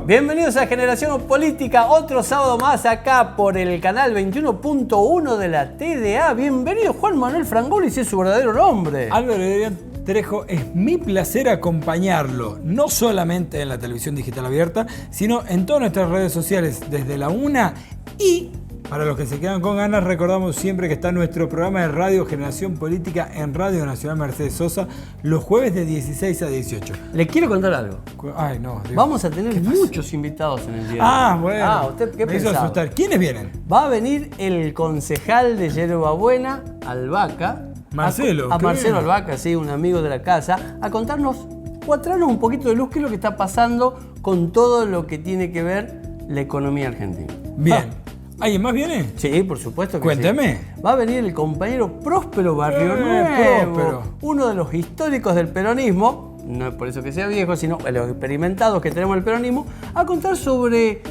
Bienvenidos a Generación Política, otro sábado más acá por el canal 21.1 de la TDA. Bienvenido Juan Manuel Frangoni, si es su verdadero nombre. Álvaro Adrián Trejo, es mi placer acompañarlo, no solamente en la televisión digital abierta, sino en todas nuestras redes sociales, desde la 1 y... Para los que se quedan con ganas, recordamos siempre que está nuestro programa de radio Generación Política en Radio Nacional Mercedes Sosa los jueves de 16 a 18. Le quiero contar algo. Ay, no. Dios. Vamos a tener muchos invitados en el día de hoy. Bueno. ¿Usted qué me hizo pensaba? asustar. ¿Quiénes vienen? Va a venir el concejal de Yerba Buena, Albaca. Marcelo. A Marcelo Albaca, sí, un amigo de la casa, a contarnos o a traernos un poquito de luz qué es lo que está pasando con todo lo que tiene que ver la economía argentina. Bien. ¿Alguien más viene? Sí, por supuesto que Cuénteme. sí. Va a venir el compañero Próspero Barrio Nuevo, Próspero. uno de los históricos del peronismo, no es por eso que sea viejo, sino los experimentados que tenemos el peronismo, a contar sobre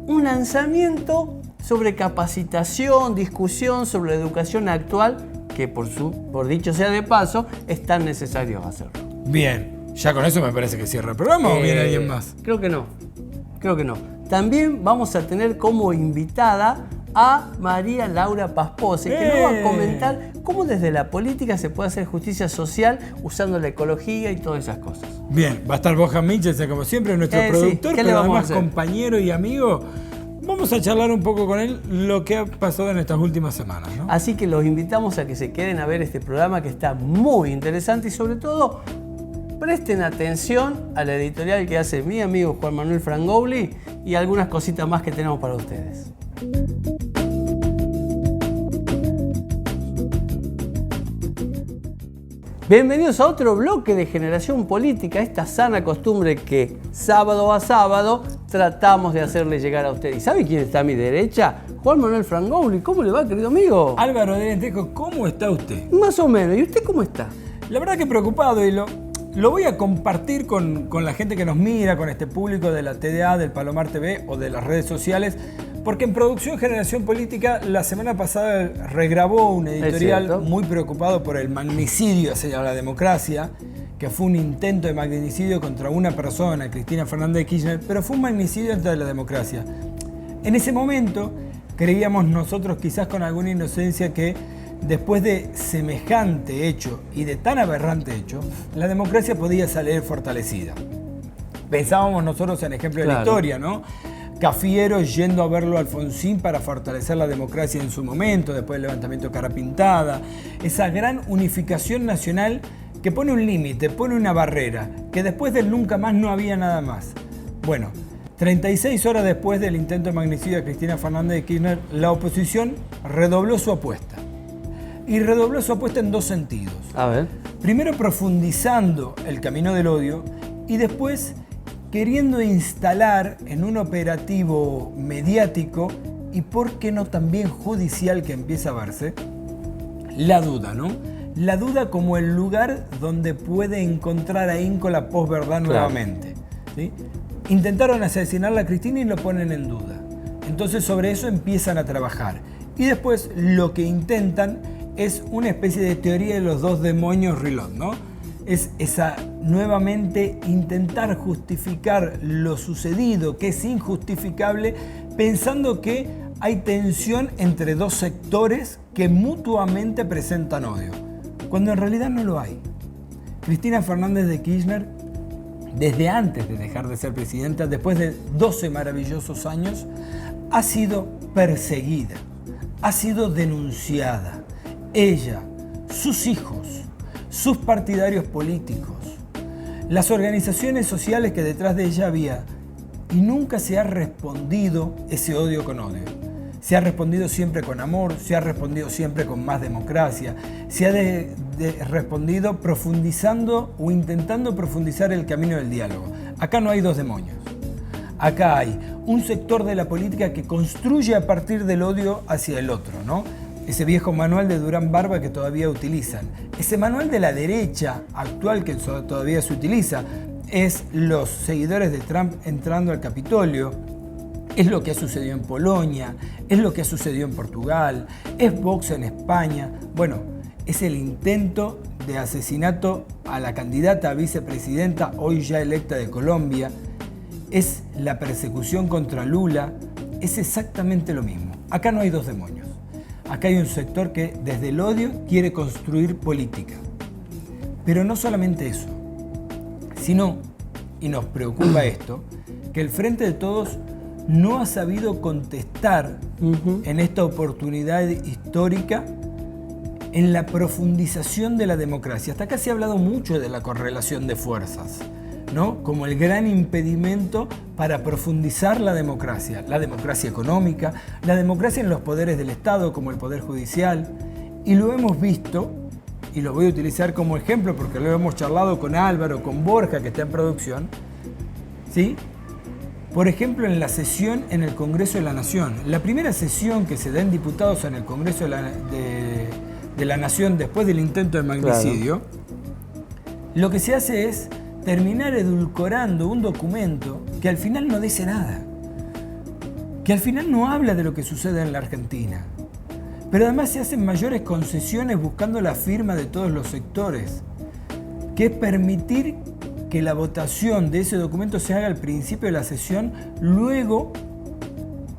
un lanzamiento, sobre capacitación, discusión sobre la educación actual, que por dicho sea de paso, es tan necesario hacerlo. Bien. ¿Ya con eso me parece que cierra el programa o viene alguien más? Creo que no. También vamos a tener como invitada a María Laura Paspose, que nos va a comentar cómo desde la política se puede hacer justicia social usando la ecología y todas esas cosas. Bien, va a estar Bojan Michelsen como siempre, nuestro productor, ¿qué le pero vamos a además hacer? compañero y amigo. Vamos a charlar un poco con él lo que ha pasado en estas últimas semanas, ¿no? Así que los invitamos a que se queden a ver este programa que está muy interesante y sobre todo presten atención a la editorial que hace mi amigo Juan Manuel Frangoni y algunas cositas más que tenemos para ustedes. Bienvenidos a otro bloque de Generación Política, esta sana costumbre que sábado a sábado tratamos de hacerle llegar a usted. ¿Y sabe quién está a mi derecha? Juan Manuel Frangoni. ¿Cómo le va, querido amigo? Álvaro Adrián Trejo, ¿cómo está usted? Más o menos. ¿Y usted cómo está? La verdad que preocupado y lo voy a compartir con la gente que nos mira, con este público de la TDA, del Palomar TV o de las redes sociales, porque en Producción Generación Política la semana pasada regrabó un editorial muy preocupado por el magnicidio hacia la democracia, que fue un intento de magnicidio contra una persona, Cristina Fernández de Kirchner, pero fue un magnicidio contra la democracia. En ese momento creíamos nosotros, quizás con alguna inocencia, que después de semejante hecho y de tan aberrante hecho, la democracia podía salir fortalecida. Pensábamos nosotros en ejemplo de la historia, ¿no? Cafiero yendo a verlo a Alfonsín para fortalecer la democracia en su momento, después del levantamiento de Cara Pintada, esa gran unificación nacional que pone un límite, pone una barrera, que después del nunca más no había nada más. Bueno, 36 horas después del intento de magnicidio de Cristina Fernández de Kirchner, la oposición redobló su apuesta. Y redobló su apuesta en dos sentidos. A ver. Primero profundizando el camino del odio y después queriendo instalar en un operativo mediático y por qué no también judicial que empieza a verse, la duda, ¿no? La duda como el lugar donde puede encontrar a ahínco la posverdad nuevamente. ¿Sí? Intentaron asesinarla a Cristina y lo ponen en duda. Entonces sobre eso empiezan a trabajar. Y después lo que intentan es una especie de teoría de los dos demonios Rilot, ¿no? Es esa nuevamente intentar justificar lo sucedido, que es injustificable, pensando que hay tensión entre dos sectores que mutuamente presentan odio, cuando en realidad no lo hay. Cristina Fernández de Kirchner, desde antes de dejar de ser presidenta, después de 12 maravillosos años, ha sido perseguida, ha sido denunciada. Ella, sus hijos, sus partidarios políticos, las organizaciones sociales que detrás de ella había, y nunca se ha respondido ese odio con odio. Se ha respondido siempre con amor, se ha respondido siempre con más democracia, se ha respondido profundizando o intentando profundizar el camino del diálogo. Acá no hay dos demonios. Acá hay un sector de la política que construye a partir del odio hacia el otro, ¿no? Ese viejo manual de Durán Barba que todavía utilizan. Ese manual de la derecha actual que todavía se utiliza es los seguidores de Trump entrando al Capitolio. Es lo que ha sucedido en Polonia, es lo que ha sucedido en Portugal, es Vox en España. Bueno, es el intento de asesinato a la candidata a vicepresidenta, hoy ya electa de Colombia. es la persecución contra Lula, es exactamente lo mismo. Acá no hay dos demonios. Acá hay un sector que desde el odio quiere construir política. Pero no solamente eso, sino, y nos preocupa esto, que el Frente de Todos no ha sabido contestar en esta oportunidad histórica en la profundización de la democracia. Hasta acá se ha hablado mucho de la correlación de fuerzas, ¿no? Como el gran impedimento para profundizar la democracia económica, la democracia en los poderes del Estado, como el Poder Judicial, y lo hemos visto, y lo voy a utilizar como ejemplo porque lo hemos charlado con Álvaro, con Borja, que está en producción, ¿sí? Por ejemplo, en la sesión en el Congreso de la Nación. La primera sesión que se da en diputados en el Congreso de la Nación después del intento de magnicidio, lo que se hace es terminar edulcorando un documento que al final no dice nada, que al final no habla de lo que sucede en la Argentina. Pero además se hacen mayores concesiones buscando la firma de todos los sectores, que es permitir que la votación de ese documento se haga al principio de la sesión, luego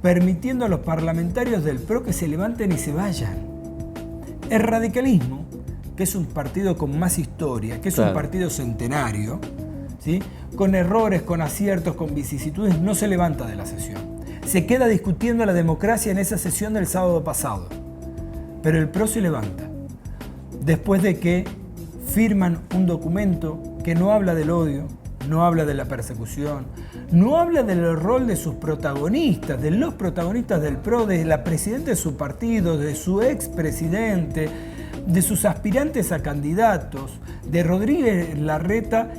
permitiendo a los parlamentarios del PRO que se levanten y se vayan. El radicalismo, que es un partido con más historia, que es un partido centenario, ¿sí? Con errores, con aciertos, con vicisitudes, no se levanta de la sesión. Se queda discutiendo la democracia en esa sesión del sábado pasado. Pero el PRO se levanta, después de que firman un documento que no habla del odio, no habla de la persecución, no habla del rol de sus protagonistas, de los protagonistas del PRO, de la presidenta de su partido, de su expresidente, de sus aspirantes a candidatos, de Rodríguez Larreta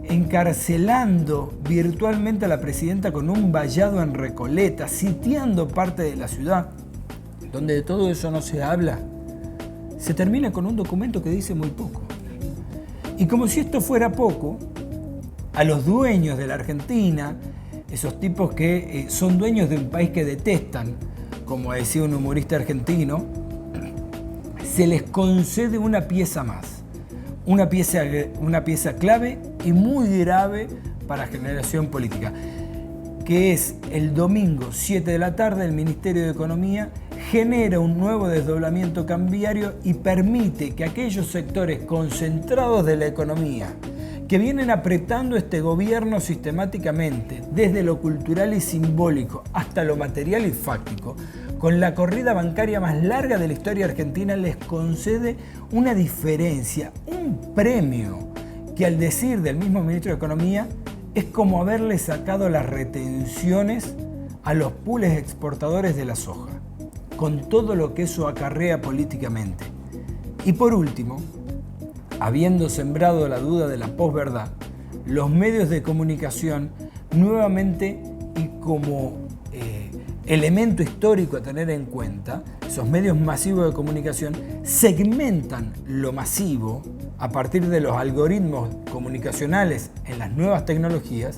encarcelando virtualmente a la presidenta con un vallado en Recoleta, sitiando parte de la ciudad, donde de todo eso no se habla. Se termina con un documento que dice muy poco. Y como si esto fuera poco, a los dueños de la Argentina, esos tipos que son dueños de un país que detestan, como decía un humorista argentino, se les concede una pieza más, una pieza clave y muy grave para la generación política, que es el domingo 7 de la tarde el Ministerio de Economía genera un nuevo desdoblamiento cambiario y permite que aquellos sectores concentrados de la economía que vienen apretando este gobierno sistemáticamente, desde lo cultural y simbólico hasta lo material y fáctico, con la corrida bancaria más larga de la historia argentina, les concede una diferencia, un premio, que al decir del mismo ministro de Economía, es como haberle sacado las retenciones a los pools exportadores de la soja, con todo lo que eso acarrea políticamente. Y por último, habiendo sembrado la duda de la posverdad, los medios de comunicación nuevamente y como elemento histórico a tener en cuenta, esos medios masivos de comunicación segmentan lo masivo a partir de los algoritmos comunicacionales en las nuevas tecnologías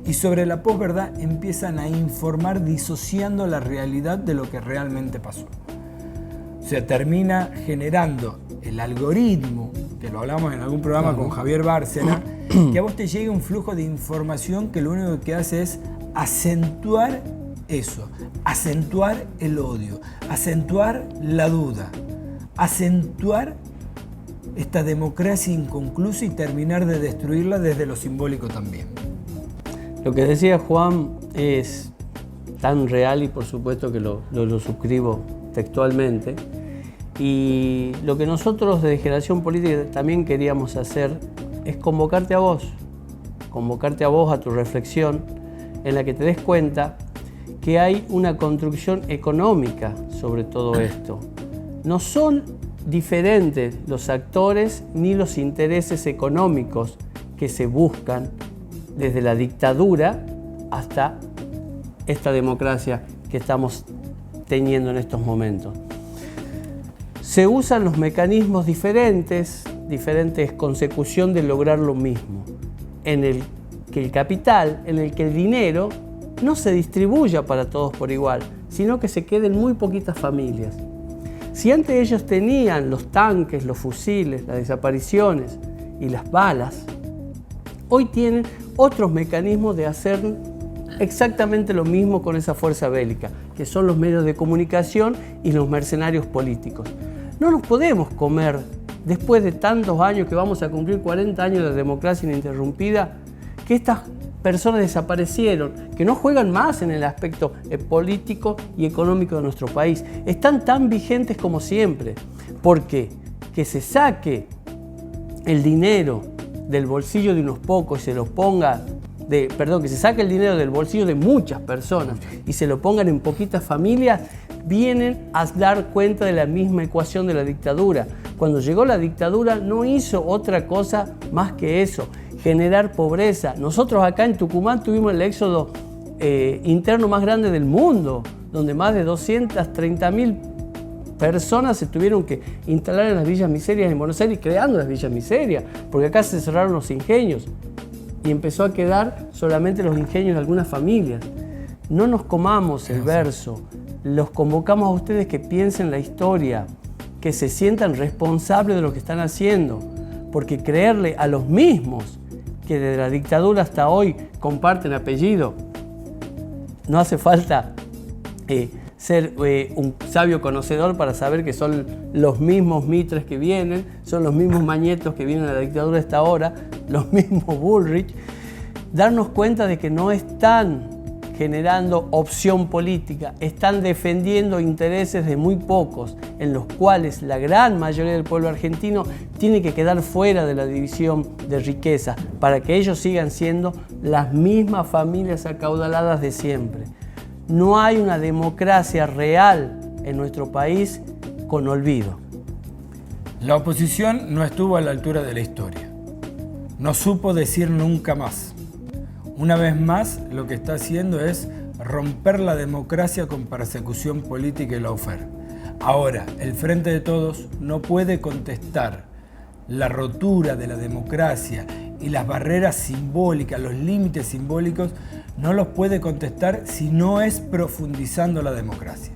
y sobre la posverdad empiezan a informar disociando la realidad de lo que realmente pasó. O sea, termina generando el algoritmo, que lo hablamos en algún programa con Javier Bárcena, que a vos te llegue un flujo de información que lo único que hace es acentuar eso, acentuar el odio, acentuar la duda, acentuar esta democracia inconclusa y terminar de destruirla desde lo simbólico también. Lo que decía Juan es tan real y por supuesto que lo suscribo textualmente. Y lo que nosotros de Generación Política también queríamos hacer es convocarte a vos a tu reflexión en la que te des cuenta que hay una construcción económica sobre todo esto. No son diferentes los actores ni los intereses económicos que se buscan desde la dictadura hasta esta democracia que estamos teniendo en estos momentos. Se usan los mecanismos diferentes consecución de lograr lo mismo, en el que el capital, en el que el dinero no se distribuya para todos por igual, sino que se queden muy poquitas familias. Si antes ellos tenían los tanques, los fusiles, las desapariciones y las balas, hoy tienen otros mecanismos de hacer exactamente lo mismo con esa fuerza bélica, que son los medios de comunicación y los mercenarios políticos. No nos podemos comer, después de tantos años que vamos a cumplir 40 años de democracia ininterrumpida, que estas personas desaparecieron, que no juegan más en el aspecto político y económico de nuestro país. Están tan vigentes como siempre, porque que se saque el dinero del bolsillo de unos pocos y se los ponga, que se saque el dinero del bolsillo de muchas personas y se lo pongan en poquitas familias, vienen a dar cuenta de la misma ecuación de la dictadura. Cuando llegó la dictadura no hizo otra cosa más que eso, generar pobreza. Nosotros acá en Tucumán tuvimos el éxodo interno más grande del mundo, donde más de 230.000 personas se tuvieron que instalar en las villas miserias en Buenos Aires, creando las villas miserias, porque acá se cerraron los ingenios y empezó a quedar solamente los ingenios de algunas familias. No nos comamos el verso, los convocamos a ustedes que piensen la historia, que se sientan responsables de lo que están haciendo, porque creerle a los mismos que desde la dictadura hasta hoy comparten apellido, no hace falta ser un sabio conocedor para saber que son los mismos Mitres que vienen, son los mismos Mañetos que vienen a la dictadura hasta ahora, los mismos Bullrich. Darnos cuenta de que no están generando opción política, están defendiendo intereses de muy pocos, en los cuales la gran mayoría del pueblo argentino tiene que quedar fuera de la división de riqueza, para que ellos sigan siendo las mismas familias acaudaladas de siempre. No hay una democracia real en nuestro país con olvido. La oposición no estuvo a la altura de la historia. No supo decir nunca más. Una vez más, lo que está haciendo es romper la democracia con persecución política y lawfare. Ahora, el Frente de Todos no puede contestar la rotura de la democracia y las barreras simbólicas, los límites simbólicos, no los puede contestar si no es profundizando la democracia.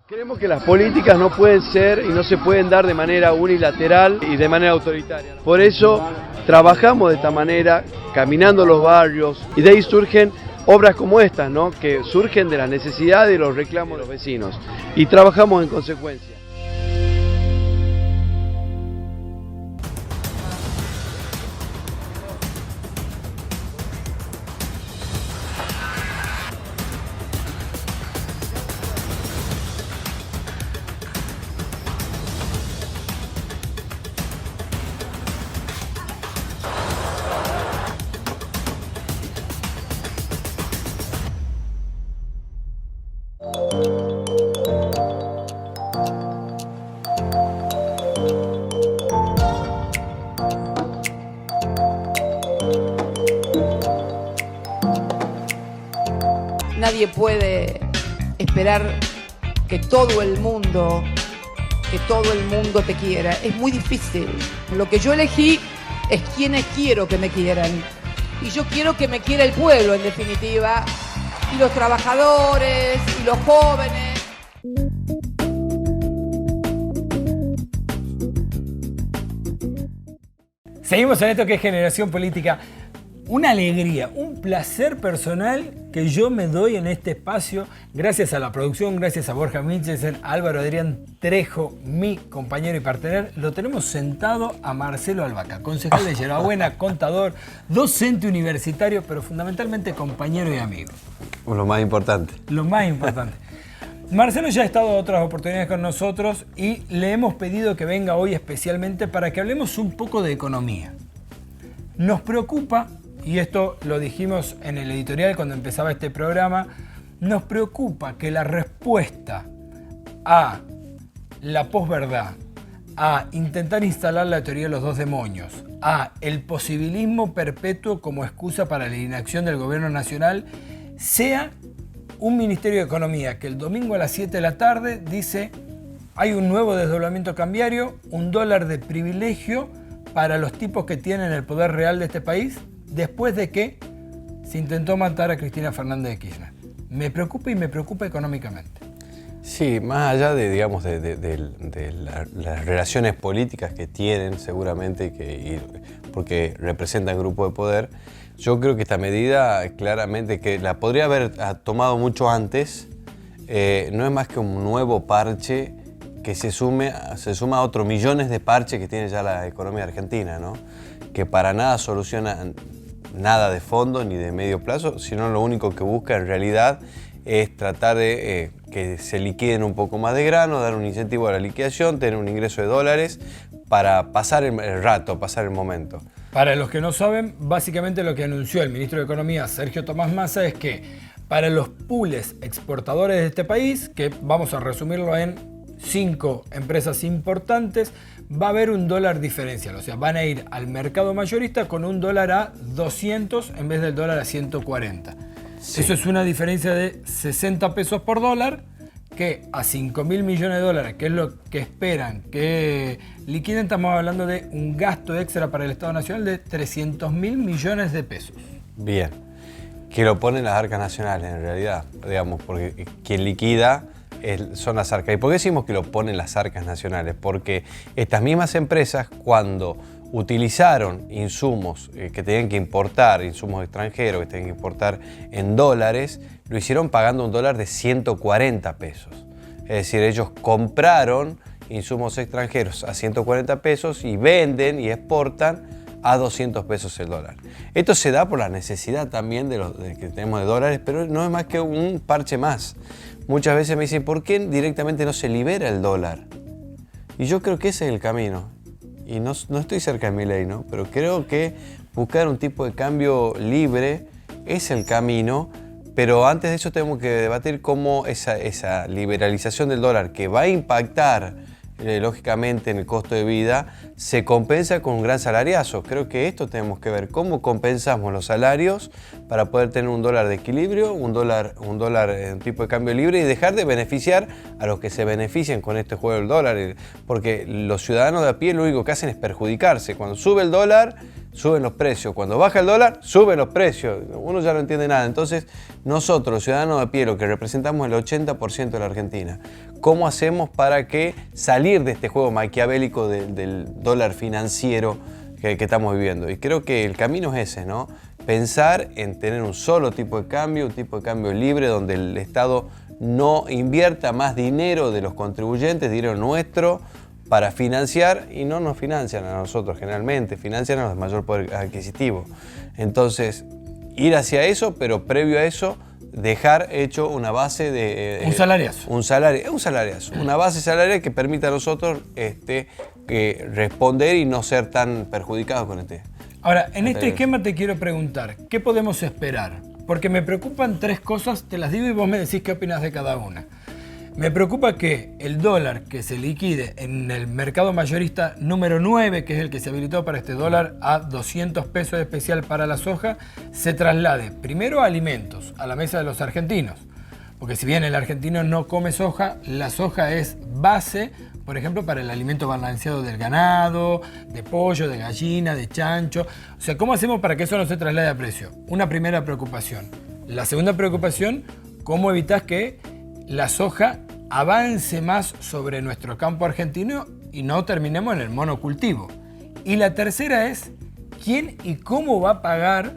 Creemos que las políticas no pueden ser y no se pueden dar de manera unilateral y de manera autoritaria. Por eso trabajamos de esta manera, caminando los barrios, y de ahí surgen obras como estas, ¿no? Que surgen de las necesidades y los reclamos de los vecinos. Y trabajamos en consecuencia. Nadie puede esperar que todo el mundo te quiera. Es muy difícil. Lo que yo elegí es quienes quiero que me quieran. Y yo quiero que me quiera el pueblo, en definitiva, y los trabajadores, y los jóvenes. Seguimos en esto que es Generación Política. una alegría, un placer personal que yo me doy en este espacio, gracias a la producción, gracias a Borja Michelsen, a Álvaro Adrián Trejo, mi compañero y partener. Lo tenemos sentado a Marcelo Albaca, concejal de Yerbabuena, contador, docente universitario, pero fundamentalmente compañero y amigo. Lo más importante. Lo más importante. Marcelo ya ha estado en otras oportunidades con nosotros y le hemos pedido que venga hoy especialmente para que hablemos un poco de economía. Nos preocupa, y esto lo dijimos en el editorial cuando empezaba este programa, nos preocupa que la respuesta a la posverdad, a intentar instalar la teoría de los dos demonios, a el posibilismo perpetuo como excusa para la inacción del gobierno nacional, sea un Ministerio de Economía que el domingo a las 7 de la tarde dice hay un nuevo desdoblamiento cambiario, un dólar de privilegio para los tipos que tienen el poder real de este país, después de que se intentó matar a Cristina Fernández de Kirchner. Me preocupa y me preocupa económicamente. Sí, más allá de, digamos, las relaciones políticas que tienen seguramente, porque representan grupo de poder, yo creo que esta medida claramente que la podría haber tomado mucho antes, no es más que un nuevo parche que se suma a otros millones de parches que tiene ya la economía argentina, ¿no? Que para nada soluciona nada de fondo ni de medio plazo, sino lo único que busca en realidad es tratar de que se liquiden un poco más de grano, dar un incentivo a la liquidación, tener un ingreso de dólares para pasar el rato, pasar el momento. Para los que no saben, básicamente lo que anunció el ministro de Economía, Sergio Tomás Massa, es que para los pools exportadores de este país, que vamos a resumirlo en 5 empresas importantes, va a haber un dólar diferencial. O sea, van a ir al mercado mayorista con un dólar a 200 en vez del dólar a 140. Sí. Eso es una diferencia de 60 pesos por dólar, que a 5.000 millones de dólares, que es lo que esperan que liquiden, estamos hablando de un gasto extra para el Estado Nacional de 300.000 millones de pesos. Bien, que lo ponen las arcas nacionales en realidad, digamos, porque quien liquida son las arcas. ¿Y por qué decimos que lo ponen las arcas nacionales? Porque estas mismas empresas, cuando utilizaron insumos que tenían que importar, insumos extranjeros que tenían que importar en dólares, lo hicieron pagando un dólar de 140 pesos. Es decir, ellos compraron insumos extranjeros a 140 pesos y venden y exportan a 200 pesos el dólar. Esto se da por la necesidad también de que tenemos de dólares, pero no es más que un parche más. Muchas veces me dicen, ¿por qué directamente no se libera el dólar? Y yo creo que ese es el camino. Y no estoy cerca de mi ley, ¿no? Pero creo que buscar un tipo de cambio libre es el camino. Pero antes de eso tenemos que debatir cómo esa liberalización del dólar, que va a impactar lógicamente en el costo de vida, se compensa con un gran salariazo. Creo que esto tenemos que ver, cómo compensamos los salarios para poder tener un dólar de equilibrio, un dólar en tipo de cambio libre y dejar de beneficiar a los que se benefician con este juego del dólar. Porque los ciudadanos de a pie lo único que hacen es perjudicarse. Cuando sube el dólar, suben los precios. Cuando baja el dólar, suben los precios. Uno ya no entiende nada. Entonces, nosotros, los ciudadanos de a pie, lo que representamos el 80% de la Argentina, ¿cómo hacemos para que salir de este juego maquiavélico del dólar financiero que estamos viviendo? Y creo que el camino es ese, ¿no? Pensar en tener un solo tipo de cambio, un tipo de cambio libre, donde el Estado no invierta más dinero de los contribuyentes, dinero nuestro, para financiar, y no nos financian a nosotros generalmente, financian a los de mayor poder adquisitivo. Entonces, ir hacia eso, pero previo a eso, dejar hecho una base de... un salariazo. Un salariazo. Una base salarial que permita a nosotros responder y no ser tan perjudicados con este. Ahora, en este esquema te quiero preguntar, ¿qué podemos esperar? Porque me preocupan 3 cosas, te las digo y vos me decís qué opinas de cada una. Me preocupa que el dólar que se liquide en el mercado mayorista número 9, que es el que se habilitó para este dólar a 200 pesos especial para la soja, se traslade primero a alimentos, a la mesa de los argentinos. Porque si bien el argentino no come soja, la soja es base, por ejemplo, para el alimento balanceado del ganado, de pollo, de gallina, de chancho. O sea, ¿cómo hacemos para que eso no se traslade a precio? Una primera preocupación. La segunda preocupación, ¿cómo evitas que la soja avance más sobre nuestro campo argentino y no terminemos en el monocultivo? Y la tercera es, ¿quién y cómo va a pagar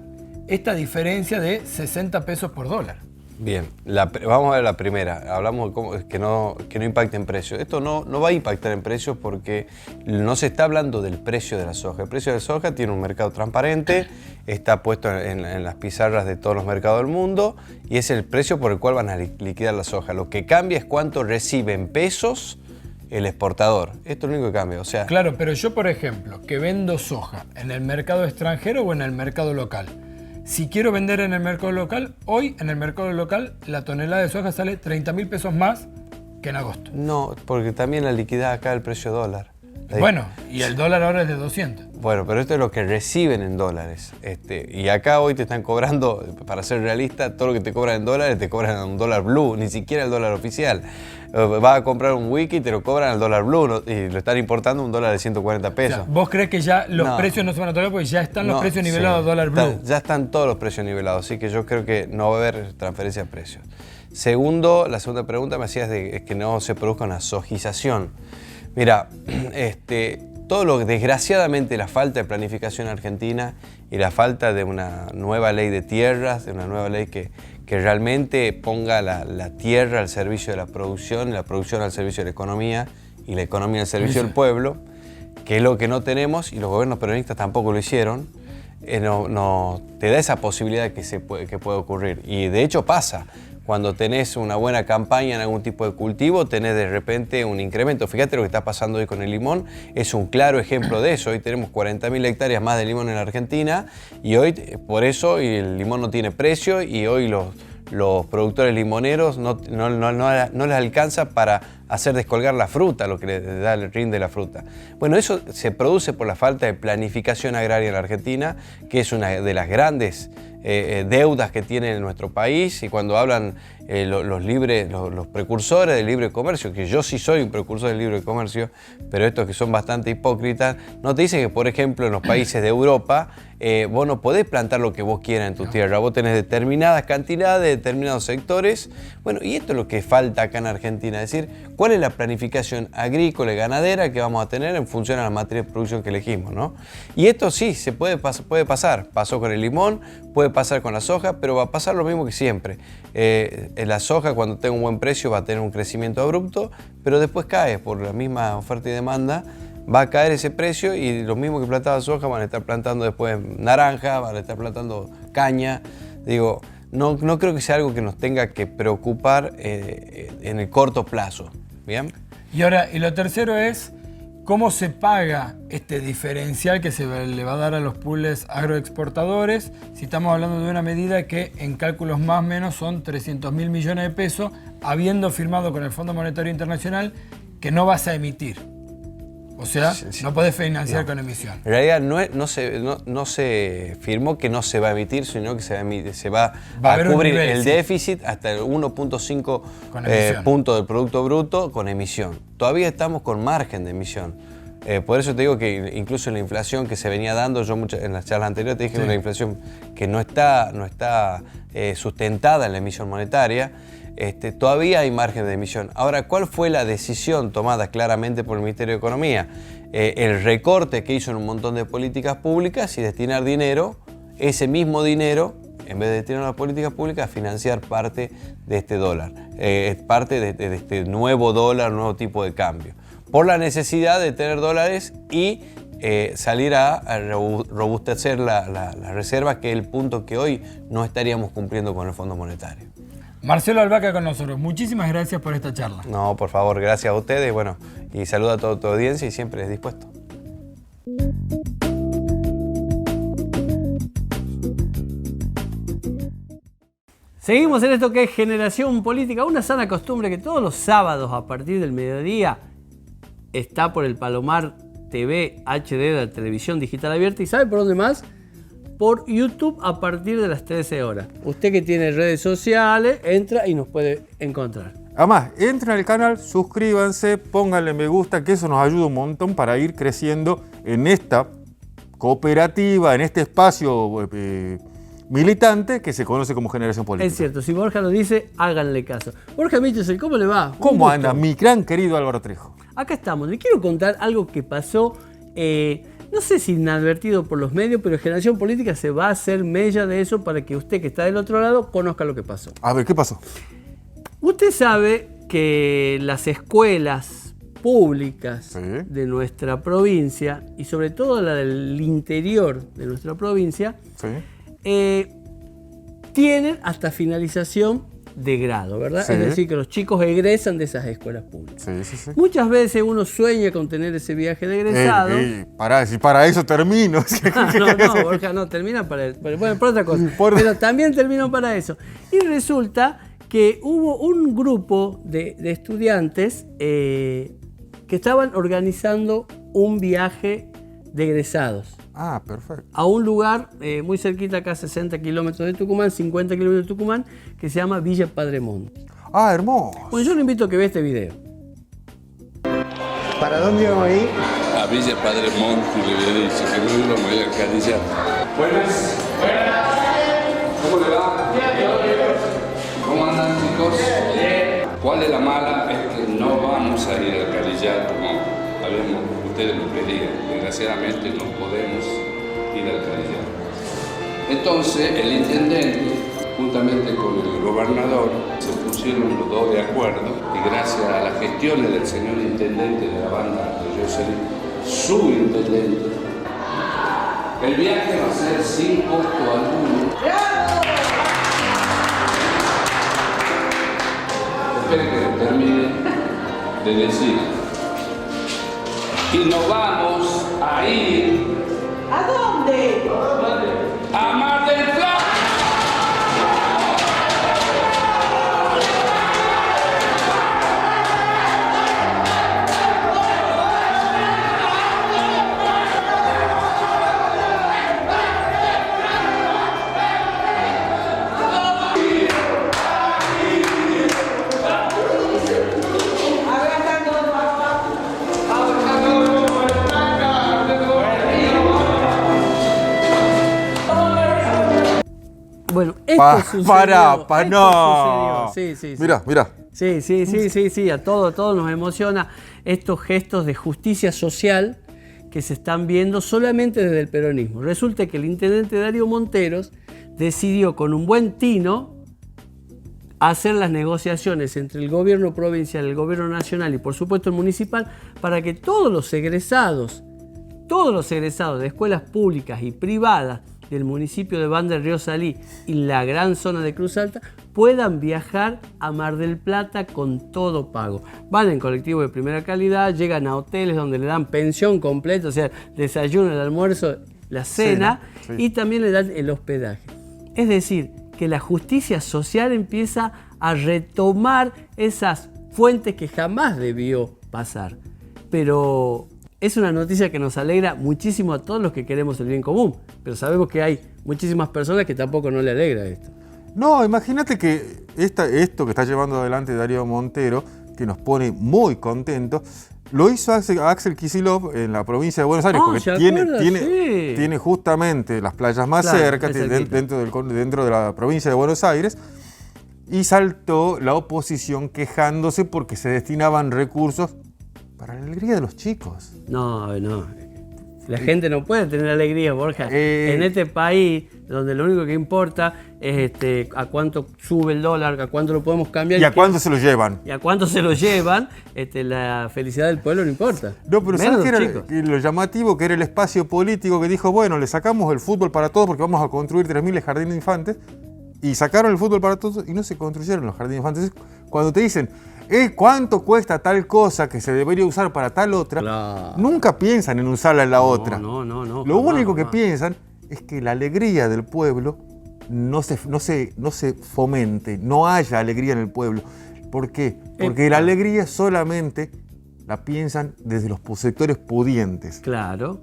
esta diferencia de 60 pesos por dólar. Bien, vamos a ver la primera. Hablamos de que no impacte en precios. Esto no va a impactar en precios porque no se está hablando del precio de la soja. El precio de la soja tiene un mercado transparente, está puesto en las pizarras de todos los mercados del mundo y es el precio por el cual van a liquidar la soja. Lo que cambia es cuánto recibe en pesos el exportador. Esto es lo único que cambia. O sea, claro, pero yo, por ejemplo, que vendo soja en el mercado extranjero o en el mercado local. Si quiero vender en el mercado local, hoy en el mercado local la tonelada de soja sale 30.000 pesos más que en agosto. no, porque también la liquidad acá el precio dólar. Bueno, y el dólar ahora es de 200. Bueno, pero esto es lo que reciben en dólares. Y acá hoy te están cobrando, para ser realista, todo lo que te cobran en dólares te cobran en un dólar blue, ni siquiera el dólar oficial. Vas a comprar un wiki y te lo cobran al dólar blue, ¿no? Y lo están importando un dólar de 140 pesos. O sea, ¿vos crees que ya los No. precios no se van a tocar porque ya están los No, precios nivelados sí, dólar blue? ya están todos los precios nivelados, así que yo creo que no va a haber transferencia de precios. Segundo, la segunda pregunta me hacías de que no se produzca una sojización. Mira, todo lo que desgraciadamente la falta de planificación argentina y la falta de una nueva ley de tierras, de una nueva ley que realmente ponga la tierra al servicio de la producción al servicio de la economía y la economía al servicio del pueblo, que es lo que no tenemos y los gobiernos peronistas tampoco lo hicieron, no te da esa posibilidad que puede ocurrir. Y de hecho pasa. Cuando tenés una buena campaña en algún tipo de cultivo, tenés de repente un incremento. Fíjate lo que está pasando hoy con el limón, es un claro ejemplo de eso. Hoy tenemos 40.000 hectáreas más de limón en la Argentina y hoy por eso el limón no tiene precio y hoy los productores limoneros no les alcanza para hacer descolgar la fruta, lo que les da el rinde la fruta. Bueno, eso se produce por la falta de planificación agraria en la Argentina, que es una de las grandes deudas que tiene nuestro país. Y cuando hablan los precursores del libre comercio, que yo sí soy un precursor del libre comercio, pero estos que son bastante hipócritas, no te dicen que, por ejemplo, en los países de Europa, vos no podés plantar lo que vos quieras en tu tierra, vos tenés determinadas cantidades, determinados sectores. Bueno, y esto es lo que falta acá en Argentina, es decir, ¿cuál es la planificación agrícola y ganadera que vamos a tener en función a la materia de producción que elegimos, ¿no? Y esto sí, se puede pasar. Pasó con el limón, puede pasar con la soja, pero va a pasar lo mismo que siempre. La soja, cuando tenga un buen precio, va a tener un crecimiento abrupto, pero después cae por la misma oferta y demanda. Va a caer ese precio y los mismos que plantaban soja van a estar plantando después naranja, van a estar plantando caña. Digo, no creo que sea algo que nos tenga que preocupar en el corto plazo. ¿Bien? Y ahora, y lo tercero es, ¿cómo se paga este diferencial que se le va a dar a los pools agroexportadores? Si estamos hablando de una medida que en cálculos más o menos son 300.000 millones de pesos, habiendo firmado con el Fondo Monetario Internacional que no vas a emitir. O sea, Sí. no podés financiar con emisión. En realidad no se firmó que no se va a emitir, sino que se va Va a a haber un cubrir nivel, el sí. déficit hasta el 1.5 Con emisión. punto del Producto Bruto con emisión. Todavía estamos con margen de emisión. Por eso te digo que incluso en la inflación que se venía dando, yo en las charlas anteriores te dije Sí. una inflación que no está sustentada en la emisión monetaria. Todavía hay margen de emisión. Ahora, ¿cuál fue la decisión tomada claramente por el Ministerio de Economía? El recorte que hizo en un montón de políticas públicas y destinar dinero, ese mismo dinero, en vez de destinarlo a las políticas públicas, a financiar parte de este dólar, parte de este nuevo dólar, nuevo tipo de cambio. Por la necesidad de tener dólares y salir a robustecer la reserva, que es el punto que hoy no estaríamos cumpliendo con el Fondo Monetario. Marcelo Albaca con nosotros. Muchísimas gracias por esta charla. No, por favor, gracias a ustedes. Bueno, y saludo a toda tu audiencia y siempre dispuesto. Seguimos en esto que es Generación Política, una sana costumbre que todos los sábados a partir del mediodía está por el Palomar TV HD de la televisión digital abierta. ¿Y sabe por dónde más? Por YouTube a partir de las 13 horas. Usted que tiene redes sociales, entra y nos puede encontrar. Además, entren al canal, suscríbanse, pónganle me gusta, que eso nos ayuda un montón para ir creciendo en esta cooperativa, en este espacio militante que se conoce como Generación Política. Es cierto, si Borja lo dice, háganle caso. Borja Mitchell, ¿cómo le va? Un ¿Cómo gusto. anda mi gran querido Álvaro Trejo? Acá estamos. Le quiero contar algo que pasó no sé si inadvertido por los medios, pero Generación Política se va a hacer mella de eso para que usted que está del otro lado conozca lo que pasó. A ver, ¿qué pasó? Usted sabe que las escuelas públicas Sí. de nuestra provincia, y sobre todo la del interior de nuestra provincia, Sí. tienen hasta finalización de grado, ¿verdad? Sí. Es decir, que los chicos egresan de esas escuelas públicas. Sí, sí, sí. Muchas veces uno sueña con tener ese viaje de egresado. Si para eso termino. No, Borja, no, termina bueno, por otra cosa. Pero también terminó para eso. Y resulta que hubo un grupo de estudiantes que estaban organizando un viaje de egresados Ah, perfecto. a un lugar muy cerquita, acá 60 kilómetros de Tucumán, 50 kilómetros de Tucumán, que se llama Villa Padremont. Ah, hermoso. Bueno, yo le invito a que vea este video. ¿Para dónde vamos a ir? A Villa Padremont, le había dicho que no íbamos a ir a acariciar. Buenas. ¿Cómo le va? ¿Cómo andan, chicos? ¿Cuál es la mala? Es que no vamos a ir a acariciar como ustedes lo pedían. Desgraciadamente no podemos ir a acariciar. Entonces el intendente, juntamente con el gobernador, se pusieron los dos de acuerdo y gracias a las gestiones del señor intendente de la banda de Jocelyn, su intendente, el viaje va a ser sin costo alguno. Esperen que termine de decir. Y nos vamos a ir. ¿A dónde? A Mar del Plata. Bueno, esto sucedió. No. Sí. Mira. Sí, a todos nos emociona estos gestos de justicia social que se están viendo solamente desde el peronismo. Resulta que el intendente Darío Monteros decidió con un buen tino hacer las negociaciones entre el gobierno provincial, el gobierno nacional y por supuesto el municipal para que todos los egresados de escuelas públicas y privadas del municipio de Banda del Río Salí y la gran zona de Cruz Alta puedan viajar a Mar del Plata con todo pago. Van en colectivo de primera calidad, llegan a hoteles donde le dan pensión completa, o sea, desayuno, el almuerzo, la cena, sí. Y también le dan el hospedaje. Es decir, que la justicia social empieza a retomar esas fuentes que jamás debió pasar. Pero es una noticia que nos alegra muchísimo a todos los que queremos el bien común, pero sabemos que hay muchísimas personas que tampoco no le alegra esto. No, imagínate que esto que está llevando adelante Darío Montero, que nos pone muy contentos, lo hizo Axel Kicillof en la provincia de Buenos Aires, porque tiene justamente las playas más cerca, dentro de la provincia de Buenos Aires, y saltó la oposición quejándose porque se destinaban recursos para la alegría de los chicos. No. La gente no puede tener alegría, Borja. En este país, donde lo único que importa es a cuánto sube el dólar, a cuánto lo podemos cambiar. ¿Y a cuánto se lo llevan? Y a cuánto se lo llevan, la felicidad del pueblo no importa. No, pero ¿sabes qué era lo llamativo? Que era el espacio político que dijo, bueno, le sacamos el fútbol para todos porque vamos a construir 3.000 jardines de infantes. Y sacaron el fútbol para todos y no se construyeron los jardines de infantes. Cuando te dicen, ¿cuánto cuesta tal cosa que se debería usar para tal otra? Claro. Nunca piensan en usarla en la otra. No. Lo único que piensan es que la alegría del pueblo no se fomente, no haya alegría en el pueblo. ¿Por qué? Porque la alegría solamente la piensan desde los sectores pudientes. Claro.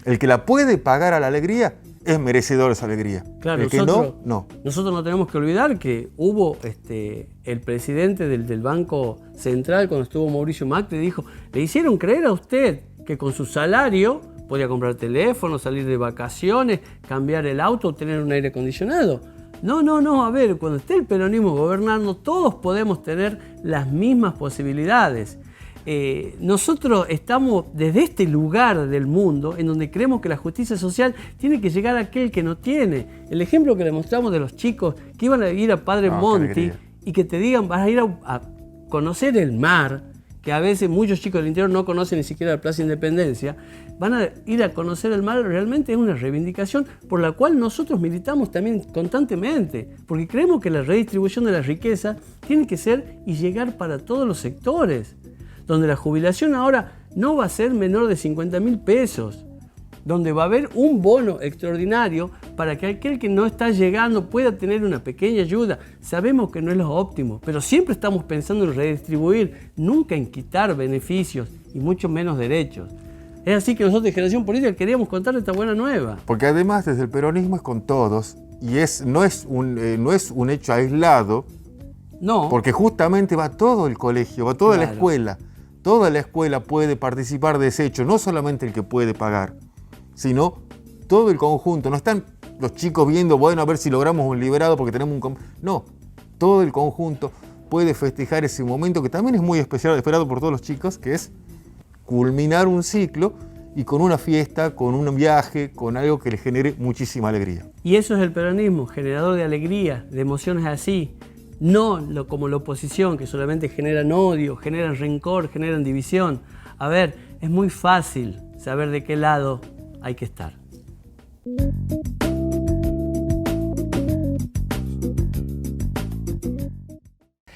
El que la puede pagar a la alegría es merecedor de esa alegría. Claro, el que no. Nosotros no tenemos que olvidar que hubo el presidente del Banco Central, cuando estuvo Mauricio Macri, dijo, le hicieron creer a usted que con su salario podía comprar teléfono, salir de vacaciones, cambiar el auto, tener un aire acondicionado. No, a ver, cuando esté el peronismo gobernando, todos podemos tener las mismas posibilidades. nosotros estamos desde este lugar del mundo en donde creemos que la justicia social tiene que llegar a aquel que no tiene. El ejemplo que le mostramos de los chicos que iban a ir a Padre Monti y que te digan, vas a ir a conocer el mar, que a veces muchos chicos del interior no conocen ni siquiera la Plaza Independencia, van a ir a conocer el mar, realmente es una reivindicación por la cual nosotros militamos también constantemente, porque creemos que la redistribución de la riqueza tiene que ser y llegar para todos los sectores, donde la jubilación ahora no va a ser menor de 50.000 pesos, donde va a haber un bono extraordinario para que aquel que no está llegando pueda tener una pequeña ayuda. Sabemos que no es lo óptimo, pero siempre estamos pensando en redistribuir, nunca en quitar beneficios y mucho menos derechos. Es así que nosotros de Generación Política queríamos contarle esta buena nueva. Porque además desde el peronismo es con todos y no es un hecho aislado, No. porque justamente va todo el colegio, va toda la escuela. Toda la escuela puede participar de ese hecho, no solamente el que puede pagar, sino todo el conjunto. No están los chicos viendo, bueno, a ver si logramos un liberado porque tenemos un... No, todo el conjunto puede festejar ese momento que también es muy especial, esperado por todos los chicos, que es culminar un ciclo y con una fiesta, con un viaje, con algo que les genere muchísima alegría. Y eso es el peronismo, generador de alegría, de emociones así. No como la oposición, que solamente generan odio, generan rencor, generan división. A ver, es muy fácil saber de qué lado hay que estar.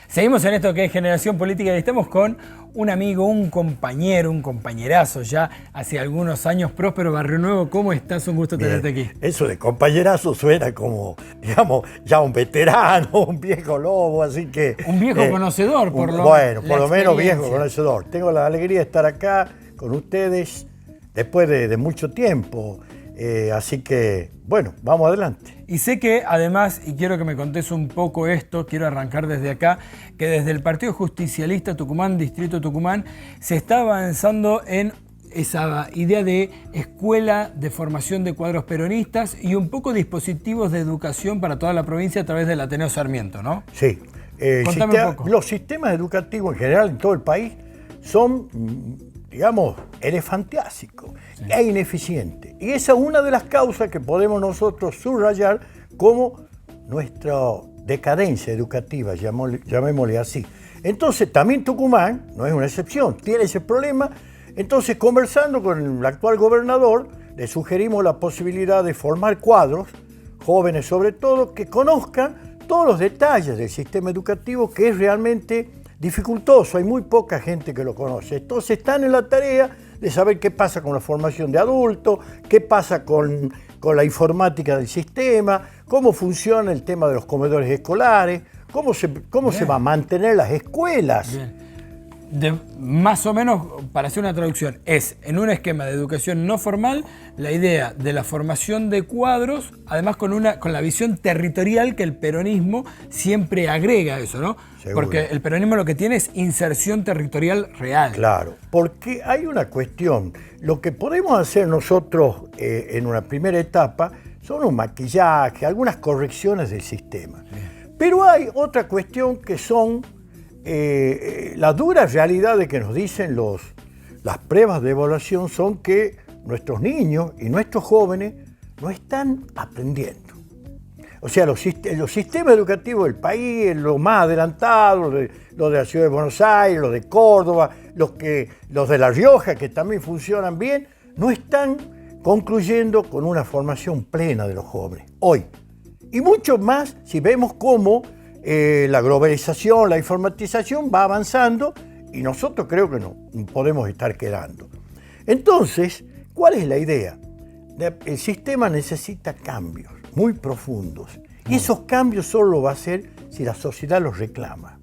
Seguimos en esto que es Generación Política y estamos con un amigo, un compañero, un compañerazo ya hace algunos años, Próspero Barrionuevo. ¿Cómo estás? Un gusto tenerte aquí. Eso de compañerazo suena como, digamos, ya un veterano, un viejo lobo, así que... Un viejo conocedor, por lo menos viejo conocedor. Tengo la alegría de estar acá con ustedes después de mucho tiempo, así que, bueno, vamos adelante. Y sé que además, y quiero que me contés un poco esto, quiero arrancar desde acá, que desde el Partido Justicialista Tucumán, Distrito Tucumán, se está avanzando en esa idea de escuela de formación de cuadros peronistas y un poco dispositivos de educación para toda la provincia a través del Ateneo Sarmiento, ¿no? Sí. Contame un poco. Los sistemas educativos en general en todo el país son, digamos, elefantiásicos e ineficientes. Y esa es una de las causas que podemos nosotros subrayar como nuestra decadencia educativa, llamémosle así. Entonces, también Tucumán no es una excepción, tiene ese problema. Entonces, conversando con el actual gobernador, le sugerimos la posibilidad de formar cuadros, jóvenes sobre todo, que conozcan todos los detalles del sistema educativo, que es realmente dificultoso, hay muy poca gente que lo conoce. Entonces están en la tarea de saber qué pasa con la formación de adultos, qué pasa con la informática del sistema, cómo funciona el tema de los comedores escolares, cómo se va a mantener las escuelas. Más o menos, para hacer una traducción, es en un esquema de educación no formal la idea de la formación de cuadros, además con la visión territorial que el peronismo siempre agrega a eso, ¿no? Seguro. Porque el peronismo lo que tiene es inserción territorial real. Claro, porque hay una cuestión. Lo que podemos hacer nosotros en una primera etapa son un maquillaje, algunas correcciones del sistema. Pero hay otra cuestión que son la dura realidad de que nos dicen las pruebas de evaluación son que nuestros niños y nuestros jóvenes no están aprendiendo. O sea, los sistemas educativos del país, los más adelantados, los de la ciudad de Buenos Aires, los de Córdoba, los de La Rioja, que también funcionan bien, no están concluyendo con una formación plena de los jóvenes hoy. Y mucho más si vemos cómo la globalización, la informatización va avanzando y nosotros creo que no podemos estar quedando. Entonces, ¿cuál es la idea? El sistema necesita cambios muy profundos y esos cambios solo lo va a hacer si la sociedad los reclama.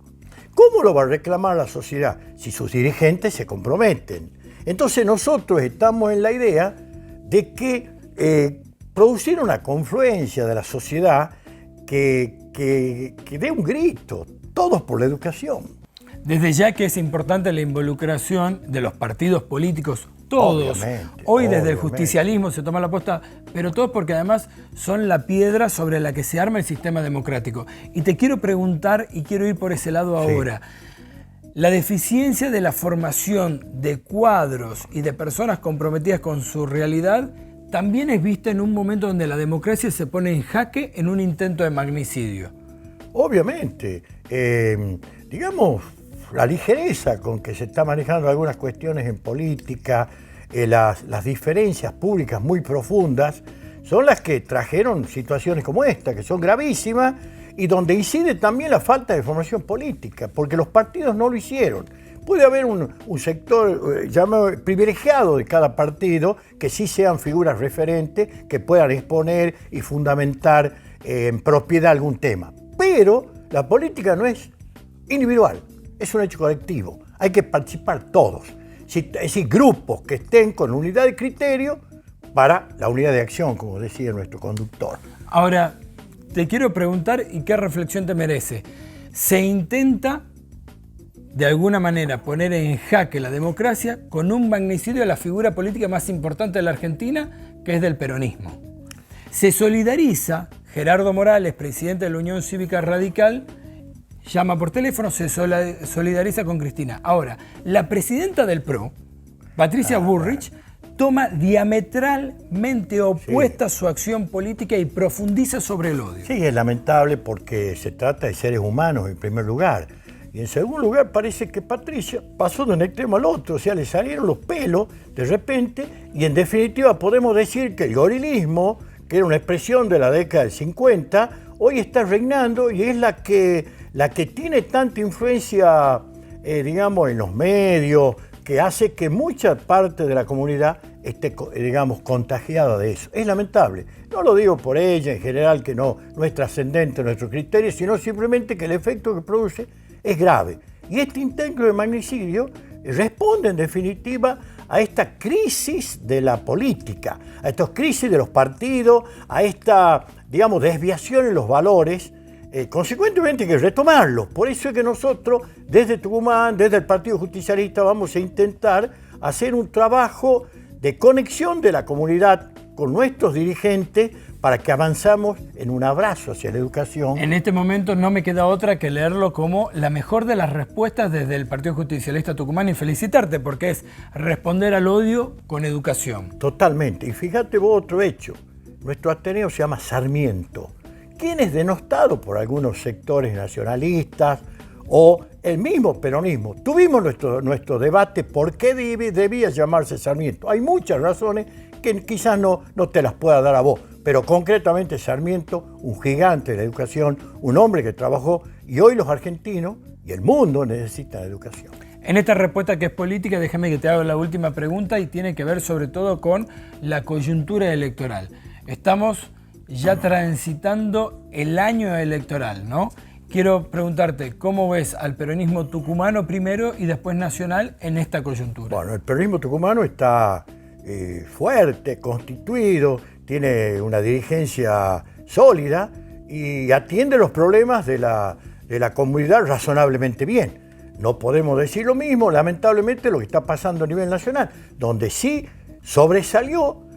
¿Cómo lo va a reclamar la sociedad? Si sus dirigentes se comprometen. Entonces nosotros estamos en la idea de que producir una confluencia de la sociedad que dé un grito, todos por la educación. Desde ya que es importante la involucración de los partidos políticos, todos. Hoy desde el justicialismo se toma la aposta, pero todos porque además son la piedra sobre la que se arma el sistema democrático. Y te quiero preguntar, y quiero ir por ese lado ahora, La deficiencia de la formación de cuadros y de personas comprometidas con su realidad también es vista en un momento donde la democracia se pone en jaque en un intento de magnicidio. Obviamente, digamos, la ligereza con que se está manejando algunas cuestiones en política, las diferencias públicas muy profundas, son las que trajeron situaciones como esta, que son gravísimas y donde incide también la falta de formación política, porque los partidos no lo hicieron. Puede haber un sector llamado privilegiado de cada partido, que sí sean figuras referentes, que puedan exponer y fundamentar en propiedad algún tema. Pero la política no es individual, es un hecho colectivo. Hay que participar todos. Es decir, grupos que estén con unidad de criterio para la unidad de acción, como decía nuestro conductor. Ahora, te quiero preguntar, y qué reflexión te merece. Se intenta, de alguna manera, poner en jaque la democracia con un magnicidio de la figura política más importante de la Argentina, que es del peronismo. Se solidariza Gerardo Morales, presidente de la Unión Cívica Radical, llama por teléfono, se solidariza con Cristina. Ahora, la presidenta del PRO, Patricia Bullrich, toma diametralmente opuesta su acción política y profundiza sobre el odio. Sí, es lamentable porque se trata de seres humanos en primer lugar. Y en segundo lugar parece que Patricia pasó de un extremo al otro, o sea, le salieron los pelos de repente y en definitiva podemos decir que el gorilismo, que era una expresión de la década del 50, hoy está reinando y es la que tiene tanta influencia, digamos, en los medios, que hace que mucha parte de la comunidad esté, digamos, contagiada de eso. Es lamentable. No lo digo por ella en general, que no es trascendente nuestro criterio, sino simplemente que el efecto que produce es grave. Y este intento de magnicidio responde en definitiva a esta crisis de la política, a esta crisis de los partidos, a esta, digamos, desviación en los valores. Consecuentemente hay que retomarlos. Por eso es que nosotros, desde Tucumán, desde el Partido Justicialista, vamos a intentar hacer un trabajo de conexión de la comunidad con nuestros dirigentes para que avanzamos en un abrazo hacia la educación. En este momento no me queda otra que leerlo como la mejor de las respuestas desde el Partido Justicialista Tucumán y felicitarte porque es responder al odio con educación. Totalmente. Y fíjate vos otro hecho. Nuestro Ateneo se llama Sarmiento, quien es denostado por algunos sectores nacionalistas o el mismo peronismo. Tuvimos nuestro debate por qué debía llamarse Sarmiento. Hay muchas razones que quizás no te las pueda dar a vos, pero concretamente Sarmiento, un gigante de la educación, un hombre que trabajó y hoy los argentinos y el mundo necesitan educación. En esta respuesta que es política, déjame que te haga la última pregunta y tiene que ver sobre todo con la coyuntura electoral. Estamos ya transitando el año electoral, ¿no? Quiero preguntarte, ¿cómo ves al peronismo tucumano primero y después nacional en esta coyuntura? Bueno, el peronismo tucumano está fuerte, constituido, tiene una dirigencia sólida y atiende los problemas de la comunidad razonablemente bien. No podemos decir lo mismo, lamentablemente, lo que está pasando a nivel nacional, donde sí sobresalió,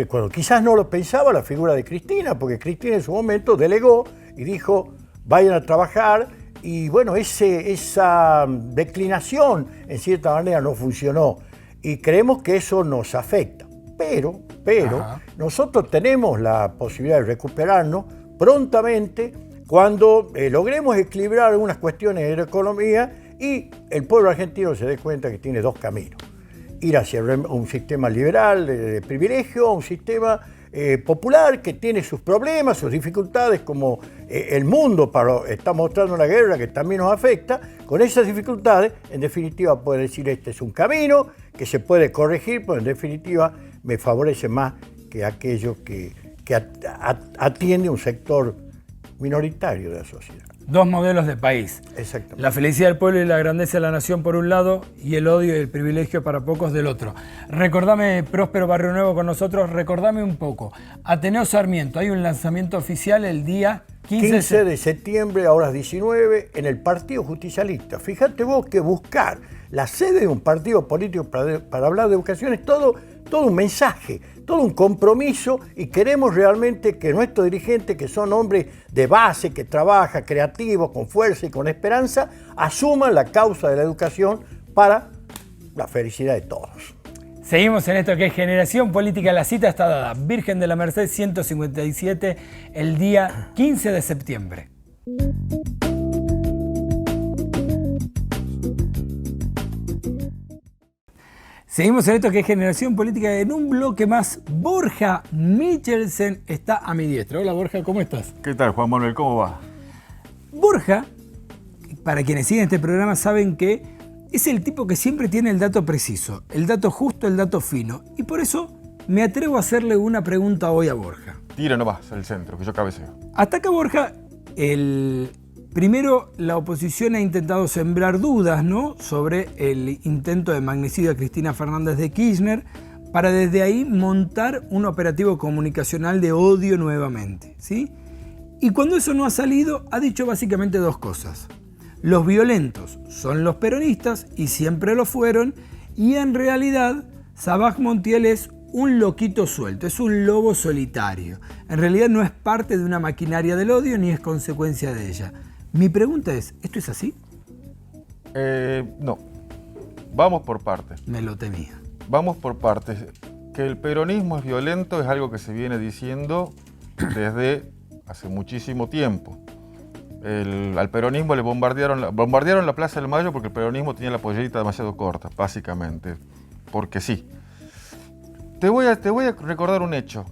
cuando quizás no lo pensaba la figura de Cristina, porque Cristina en su momento delegó y dijo, vayan a trabajar, y bueno, esa declinación en cierta manera no funcionó, y creemos que eso nos afecta. Pero nosotros tenemos la posibilidad de recuperarnos prontamente cuando logremos equilibrar algunas cuestiones de la economía y el pueblo argentino se dé cuenta que tiene dos caminos. Ir hacia un sistema liberal de privilegio, a un sistema popular que tiene sus problemas, sus dificultades, como el mundo está mostrando una guerra que también nos afecta. Con esas dificultades, en definitiva, puede decir este es un camino que se puede corregir, pero en definitiva me favorece más que aquello que atiende un sector minoritario de la sociedad. Dos modelos de país. Exactamente. La felicidad del pueblo y la grandeza de la nación por un lado y el odio y el privilegio para pocos del otro. Recordame, Próspero Barrio Nuevo con nosotros, recordame un poco. Ateneo Sarmiento, hay un lanzamiento oficial el día 15 de septiembre a horas 19 en el Partido Justicialista. Fíjate vos que buscar la sede de un partido político para hablar de educación es todo todo un mensaje, todo un compromiso, y queremos realmente que nuestros dirigentes, que son hombres de base, que trabajan creativos, con fuerza y con esperanza, asuman la causa de la educación para la felicidad de todos. Seguimos en esto que es Generación Política. La cita está dada. Virgen de la Merced 157, el día 15 de septiembre. Seguimos en esto que es Generación Política. En un bloque más, Borja Michelsen está a mi diestra. Hola Borja, ¿cómo estás? ¿Qué tal, Juan Manuel? ¿Cómo va? Borja, para quienes siguen este programa saben que es el tipo que siempre tiene el dato preciso, el dato justo, el dato fino. Y por eso me atrevo a hacerle una pregunta hoy a Borja. Tira nomás al centro, que yo cabeceo. Ataca Borja, primero la oposición ha intentado sembrar dudas, ¿no?, sobre el intento de magnicidio a Cristina Fernández de Kirchner, para desde ahí montar un operativo comunicacional de odio nuevamente, ¿sí? Y cuando eso no ha salido, ha dicho básicamente dos cosas. Los violentos son los peronistas y siempre lo fueron, y en realidad Sabaj Montiel es un loquito suelto, es un lobo solitario. En realidad no es parte de una maquinaria del odio ni es consecuencia de ella. Mi pregunta es, ¿esto es así? No. Vamos por partes. Me lo temía. Vamos por partes. Que el peronismo es violento es algo que se viene diciendo desde hace muchísimo tiempo. Al peronismo le bombardearon la Plaza del Mayo porque el peronismo tenía la pollerita demasiado corta, básicamente. Porque sí. Te voy a recordar un hecho.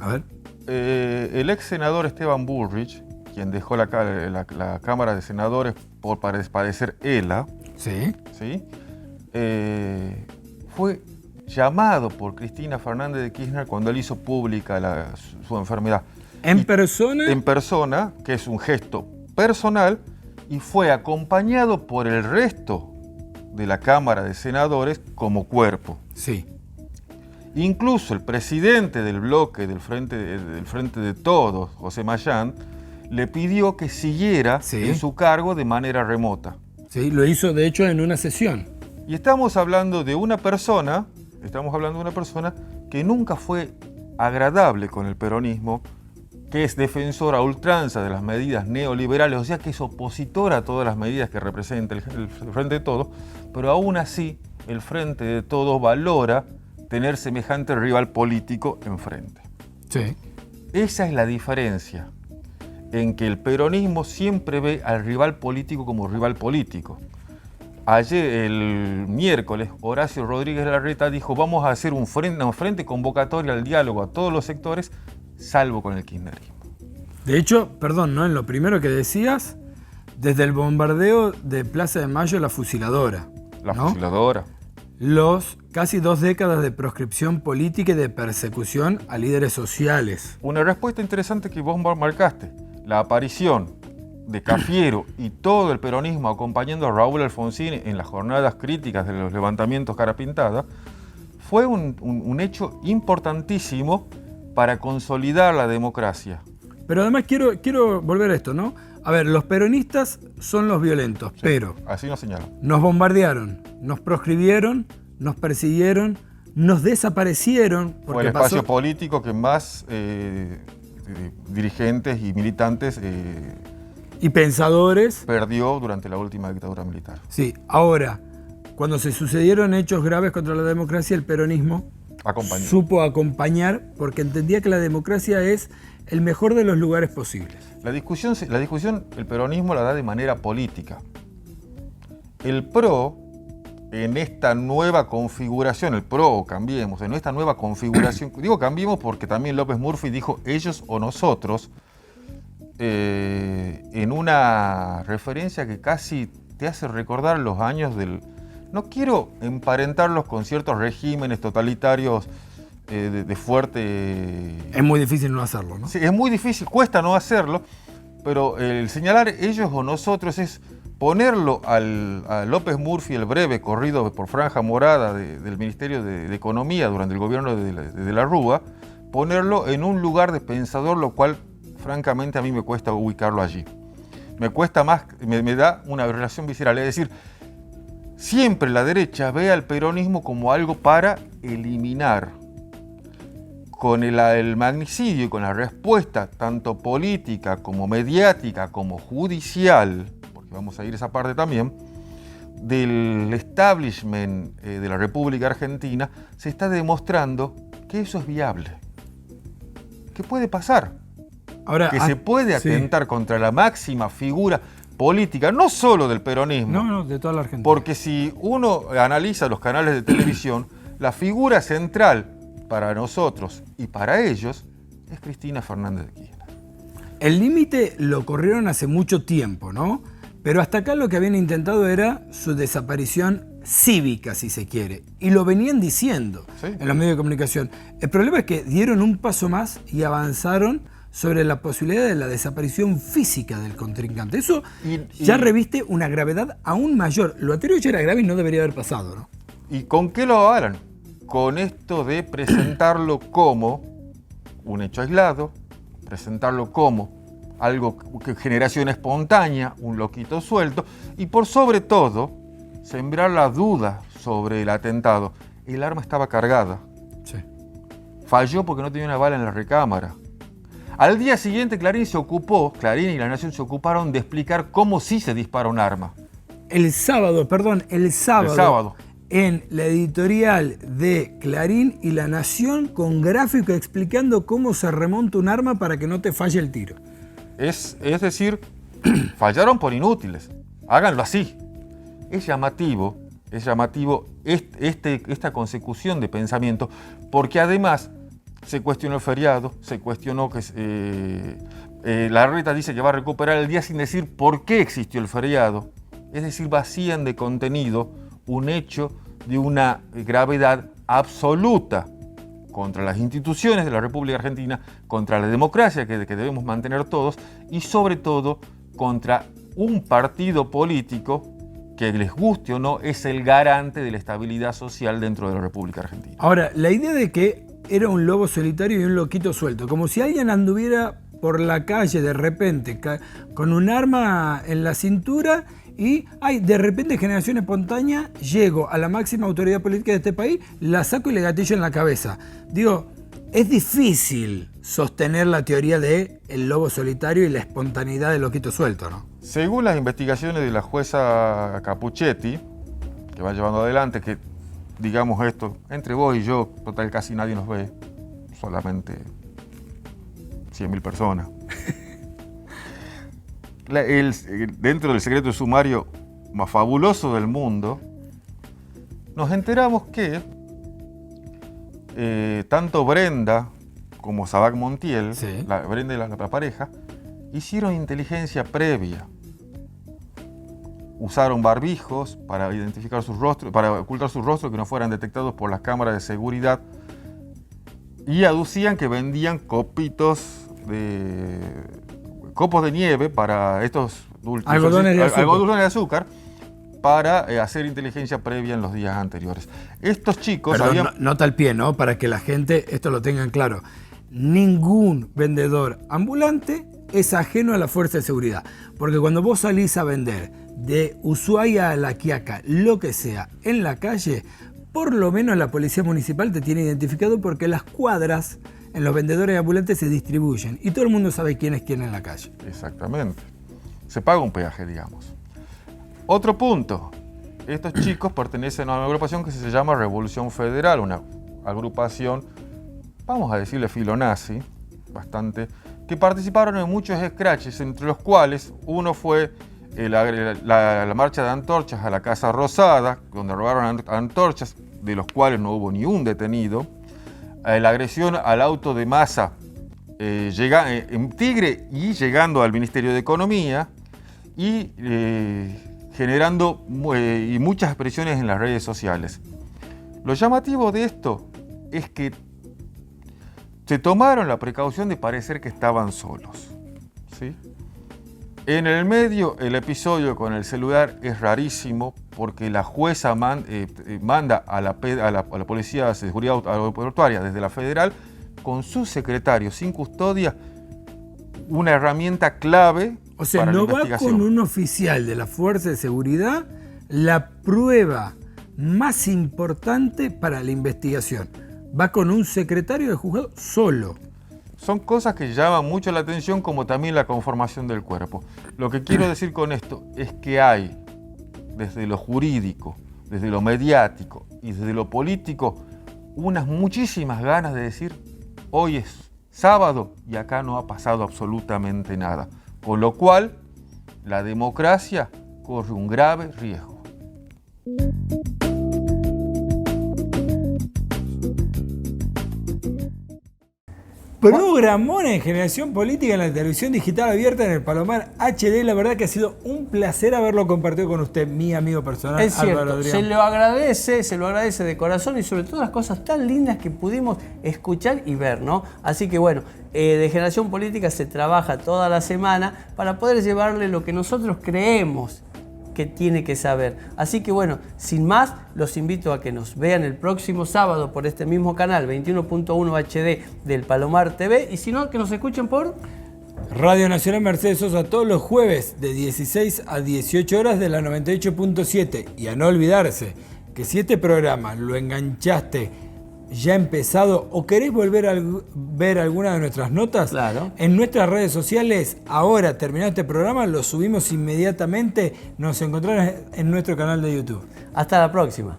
A ver. El ex senador Esteban Bullrich, quien dejó la Cámara de Senadores por padecer ELA, ¿Sí? ¿sí? Fue llamado por Cristina Fernández de Kirchner cuando él hizo pública su enfermedad. ¿En persona? En persona, que es un gesto personal, y fue acompañado por el resto de la Cámara de Senadores como cuerpo. Sí. Incluso el presidente del bloque del Frente de Todos, José Mayán, le pidió que siguiera en su cargo de manera remota. Sí, lo hizo de hecho en una sesión. Y estamos hablando de una persona que nunca fue agradable con el peronismo, que es defensora a ultranza de las medidas neoliberales, o sea que es opositora a todas las medidas que representa el Frente de Todos, pero aún así el Frente de Todos valora tener semejante rival político enfrente. Sí. Esa es la diferencia, en que el peronismo siempre ve al rival político como rival político. Ayer, el miércoles, Horacio Rodríguez Larreta dijo: vamos a hacer un frente convocatoria al diálogo a todos los sectores, salvo con el kirchnerismo. De hecho, perdón, ¿no? En lo primero que decías, desde el bombardeo de Plaza de Mayo, la fusiladora. La ¿no? fusiladora. Los casi 2 décadas de proscripción política y de persecución a líderes sociales. Una respuesta interesante que vos marcaste. La aparición de Cafiero y todo el peronismo acompañando a Raúl Alfonsín en las jornadas críticas de los levantamientos cara pintada fue un hecho importantísimo para consolidar la democracia. Pero además quiero volver a esto, ¿no? A ver, los peronistas son los violentos, sí, pero así nos señalan. Nos bombardearon, nos proscribieron, nos persiguieron, nos desaparecieron. Fue el espacio político que más dirigentes y militantes y pensadores perdió durante la última dictadura militar. Sí, ahora, cuando se sucedieron hechos graves contra la democracia, el peronismo supo acompañar porque entendía que la democracia es el mejor de los lugares posibles. La discusión el peronismo la da de manera política. El PRO, en esta nueva configuración, en esta nueva configuración, digo cambiemos porque también López Murphy dijo ellos o nosotros, en una referencia que casi te hace recordar los años del... No quiero emparentarlos con ciertos regímenes totalitarios de fuerte... Es muy difícil no hacerlo, ¿no? Sí, es muy difícil, cuesta no hacerlo, pero el señalar ellos o nosotros es ponerlo a López Murphy, el breve corrido por franja morada del Ministerio de Economía durante el gobierno de la Rúa, ponerlo en un lugar de pensador, lo cual francamente a mí me cuesta ubicarlo allí. Me cuesta más, me da una relación visceral, es decir, siempre la derecha ve al peronismo como algo para eliminar, con el magnicidio y con la respuesta tanto política como mediática como judicial, porque vamos a ir a esa parte también, del establishment de la República Argentina, se está demostrando que eso es viable, que puede pasar, Ahora, que se puede atentar contra la máxima figura política, no solo del peronismo, No, de toda la Argentina. porque si uno analiza los canales de televisión, la figura central para nosotros y para ellos es Cristina Fernández de Kirchner. El límite lo corrieron hace mucho tiempo, ¿no? Pero hasta acá lo que habían intentado era su desaparición cívica, si se quiere. Y lo venían diciendo en los medios de comunicación. El problema es que dieron un paso más y avanzaron sobre la posibilidad de la desaparición física del contrincante. Eso ya reviste una gravedad aún mayor. Lo anterior ya era grave y no debería haber pasado, ¿no? ¿Y con qué lo avalan? Con esto de presentarlo como un hecho aislado, presentarlo como algo que generación espontánea, un loquito suelto, y por sobre todo, sembrar la duda sobre el atentado. El arma estaba cargada. Sí. Falló porque no tenía una bala en la recámara. Al día siguiente Clarín y La Nación se ocuparon de explicar cómo sí se dispara un arma. El sábado, en la editorial de Clarín y La Nación, con gráfico explicando cómo se remonta un arma para que no te falle el tiro. Es decir, fallaron por inútiles. Háganlo así. Es llamativo esta consecución de pensamiento, porque además se cuestionó el feriado, se cuestionó que Larreta dice que va a recuperar el día sin decir por qué existió el feriado. Es decir, vacían de contenido un hecho de una gravedad absoluta contra las instituciones de la República Argentina, contra la democracia que debemos mantener todos y sobre todo contra un partido político que, les guste o no, es el garante de la estabilidad social dentro de la República Argentina. Ahora, la idea de que era un lobo solitario y un loquito suelto, como si alguien anduviera por la calle de repente con un arma en la cintura y de repente generación espontánea, llego a la máxima autoridad política de este país, la saco y le gatillo en la cabeza. Digo, es difícil sostener la teoría de el lobo solitario y la espontaneidad del loquito suelto, ¿no? Según las investigaciones de la jueza Capuchetti, que va llevando adelante, que digamos esto, entre vos y yo, total casi nadie nos ve, solamente 100.000 personas. Dentro del secreto sumario más fabuloso del mundo, nos enteramos que tanto Brenda como Sabac Montiel, Brenda y la pareja, hicieron inteligencia previa. Usaron barbijos para identificar sus rostros, para ocultar sus rostros que no fueran detectados por las cámaras de seguridad, y aducían que vendían copos de nieve para estos dulces, algodones de azúcar para hacer inteligencia previa en los días anteriores. Estos chicos nota al pie, ¿no? Para que la gente esto lo tengan claro. Ningún vendedor ambulante es ajeno a la fuerza de seguridad. Porque cuando vos salís a vender de Ushuaia a La Quiaca, lo que sea, en la calle, por lo menos la policía municipal te tiene identificado porque las cuadras en los vendedores ambulantes se distribuyen y todo el mundo sabe quién es quién en la calle. Exactamente. Se paga un peaje, digamos. Otro punto. Estos chicos pertenecen a una agrupación que se llama Revolución Federal, una agrupación, vamos a decirle filonazi, bastante, que participaron en muchos scratches, entre los cuales uno fue la marcha de antorchas a la Casa Rosada, donde robaron antorchas, de los cuales no hubo ni un detenido. La agresión al auto de Massa en Tigre y llegando al Ministerio de Economía y generando muchas expresiones en las redes sociales. Lo llamativo de esto es que se tomaron la precaución de parecer que estaban solos, ¿sí? En el medio, el episodio con el celular es rarísimo porque la jueza manda a la Policía de Seguridad Aeroportuaria desde la Federal con su secretario sin custodia una herramienta clave. O sea, no va con un oficial de la Fuerza de Seguridad la prueba más importante para la investigación. Va con un secretario de juzgado solo. Son cosas que llaman mucho la atención, como también la conformación del cuerpo. Lo que quiero decir con esto es que hay, desde lo jurídico, desde lo mediático y desde lo político, unas muchísimas ganas de decir, hoy es sábado y acá no ha pasado absolutamente nada. Con lo cual, la democracia corre un grave riesgo. Programón en Generación Política en la televisión digital abierta en el Palomar HD. La verdad que ha sido un placer haberlo compartido con usted, mi amigo personal, Es cierto, Álvaro Adrián. se lo agradece de corazón y sobre todo las cosas tan lindas que pudimos escuchar y ver, ¿no? Así que bueno, de Generación Política se trabaja toda la semana para poder llevarle lo que nosotros creemos que tiene que saber. Así que bueno, sin más, los invito a que nos vean el próximo sábado por este mismo canal, 21.1 HD del Palomar TV, y si no, que nos escuchen por Radio Nacional Mercedes Sosa todos los jueves de 16 a 18 horas de la 98.7. Y a no olvidarse que si este programa lo enganchaste ya empezado o querés volver a ver alguna de nuestras notas, Claro. en nuestras redes sociales, ahora terminado este programa, lo subimos inmediatamente, nos encontrarán en nuestro canal de YouTube. hasta la próxima.